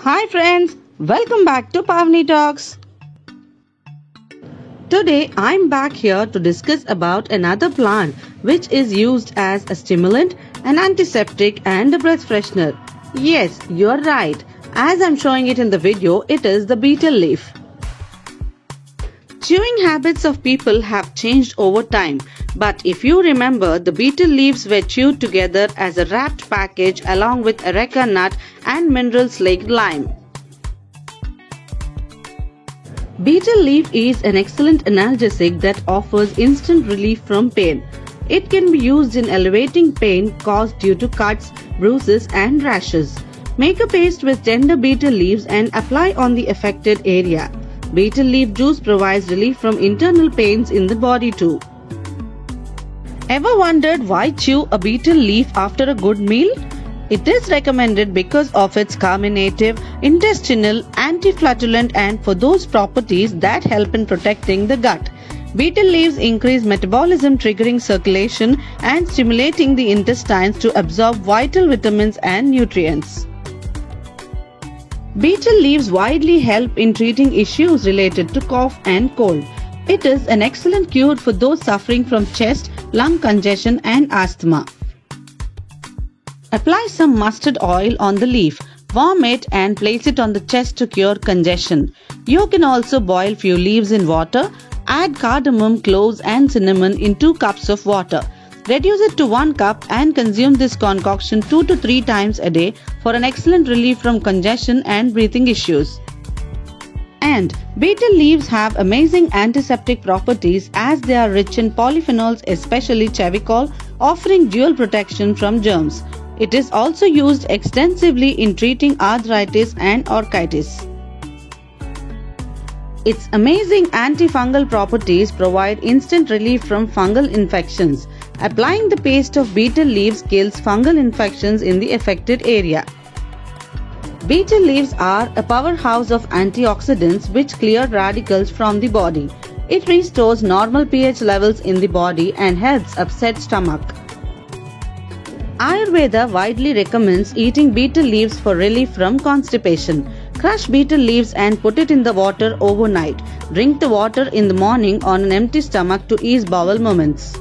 Hi friends, welcome back to Pavni Talks. Today I'm back here to discuss about another plant which is used as a stimulant, an antiseptic and a breath freshener. Yes, you're right. As I'm showing it in the video, it is the betel leaf. Chewing habits of people have changed over time, but if you remember, the betel leaves were chewed together as a wrapped package along with areca nut and minerals like lime. Betel leaf is an excellent analgesic that offers instant relief from pain. It can be used in alleviating pain caused due to cuts, bruises and rashes. Make a paste with tender betel leaves and apply on the affected area. Betel leaf juice provides relief from internal pains in the body too. Ever wondered why chew a betel leaf after a good meal? It is recommended because of its carminative, intestinal, anti-flatulent and for those properties that help in protecting the gut. Betel leaves increase metabolism, triggering circulation and stimulating the intestines to absorb vital vitamins and nutrients. Betel leaves widely help in treating issues related to cough and cold. It is an excellent cure for those suffering from chest, lung congestion and asthma. Apply some mustard oil on the leaf, warm it and place it on the chest to cure congestion. You can also boil few leaves in water, add cardamom, cloves and cinnamon in 2 cups of water. Reduce it to 1 cup and consume this concoction 2 to 3 times a day for an excellent relief from congestion and breathing issues. And betel leaves have amazing antiseptic properties as they are rich in polyphenols, especially chavicol, offering dual protection from germs. It is also used extensively in treating arthritis and orchitis. Its amazing antifungal properties provide instant relief from fungal infections. Applying the paste of betel leaves kills fungal infections in the affected area. Betel leaves are a powerhouse of antioxidants which clear radicals from the body. It restores normal pH levels in the body and helps upset stomach. Ayurveda widely recommends eating betel leaves for relief from constipation. Crush betel leaves and put it in the water overnight. Drink the water in the morning on an empty stomach to ease bowel movements.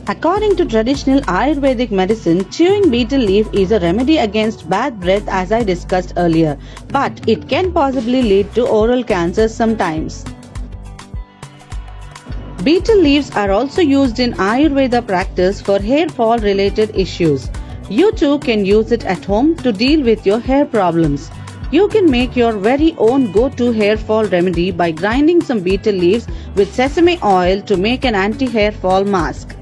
According to traditional Ayurvedic medicine, chewing betel leaf is a remedy against bad breath as I discussed earlier, but it can possibly lead to oral cancer sometimes. Betel leaves are also used in Ayurveda practice for hair fall related issues. You too can use it at home to deal with your hair problems. You can make your very own go-to hair fall remedy by grinding some betel leaves with sesame oil to make an anti-hair fall mask.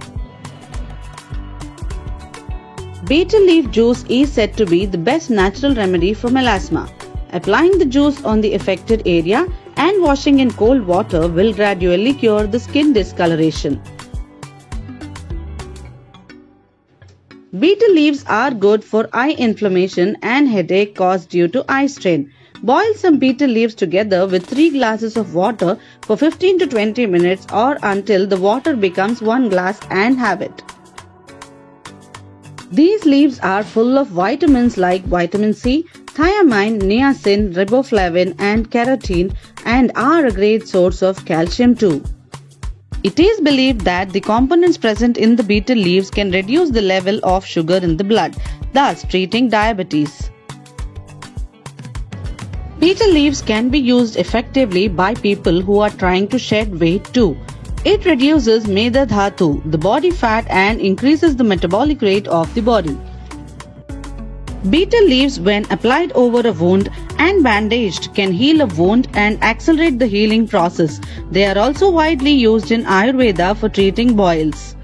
Betel leaf juice is said to be the best natural remedy for melasma. Applying the juice on the affected area and washing in cold water will gradually cure the skin discoloration. Betel leaves are good for eye inflammation and headache caused due to eye strain. Boil some betel leaves together with 3 glasses of water for 15 to 20 minutes or until the water becomes 1 glass and have it. These leaves are full of vitamins like vitamin C, thiamine, niacin, riboflavin and carotene and are a great source of calcium too. It is believed that the components present in the betel leaves can reduce the level of sugar in the blood, thus treating diabetes. Betel leaves can be used effectively by people who are trying to shed weight too. It reduces Meda Dhatu, the body fat, and increases the metabolic rate of the body. Betel leaves, when applied over a wound and bandaged, can heal a wound and accelerate the healing process. They are also widely used in Ayurveda for treating boils.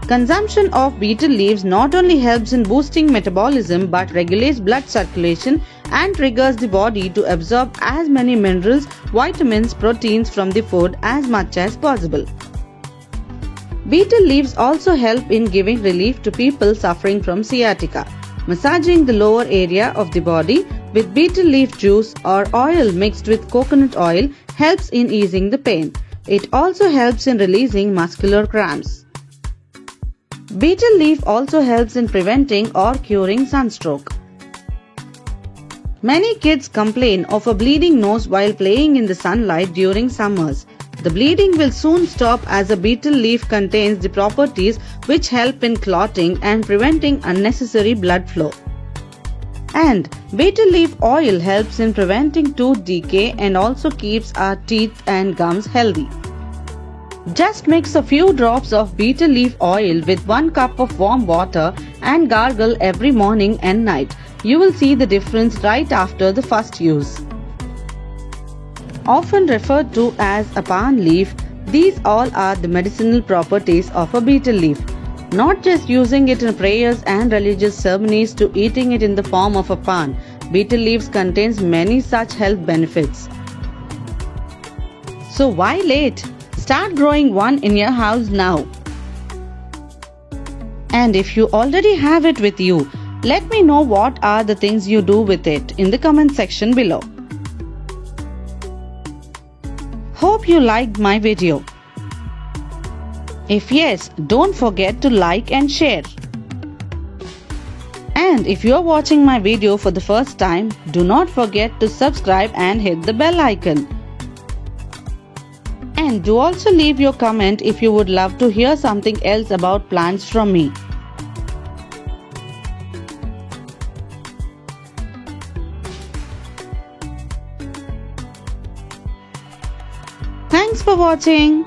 Consumption of betel leaves not only helps in boosting metabolism but regulates blood circulation and triggers the body to absorb as many minerals, vitamins, proteins from the food as much as possible. Betel leaves also help in giving relief to people suffering from sciatica. Massaging the lower area of the body with betel leaf juice or oil mixed with coconut oil helps in easing the pain. It also helps in releasing muscular cramps. Betel leaf also helps in preventing or curing sunstroke. Many kids complain of a bleeding nose while playing in the sunlight during summers. The bleeding will soon stop as a betel leaf contains the properties which help in clotting and preventing unnecessary blood flow. And betel leaf oil helps in preventing tooth decay and also keeps our teeth and gums healthy. Just mix a few drops of betel leaf oil with 1 cup of warm water and gargle every morning and night. You will see the difference right after the first use. Often referred to as a pan leaf, these all are the medicinal properties of a betel leaf. Not just using it in prayers and religious ceremonies to eating it in the form of a pan, betel leaves contains many such health benefits. So why late? Start growing one in your house now. And if you already have it with you, let me know what are the things you do with it in the comment section below. Hope you liked my video. If yes, don't forget to like and share. And if you are watching my video for the first time, do not forget to subscribe and hit the bell icon. And do also leave your comment if you would love to hear something else about plants from me. Thanks for watching.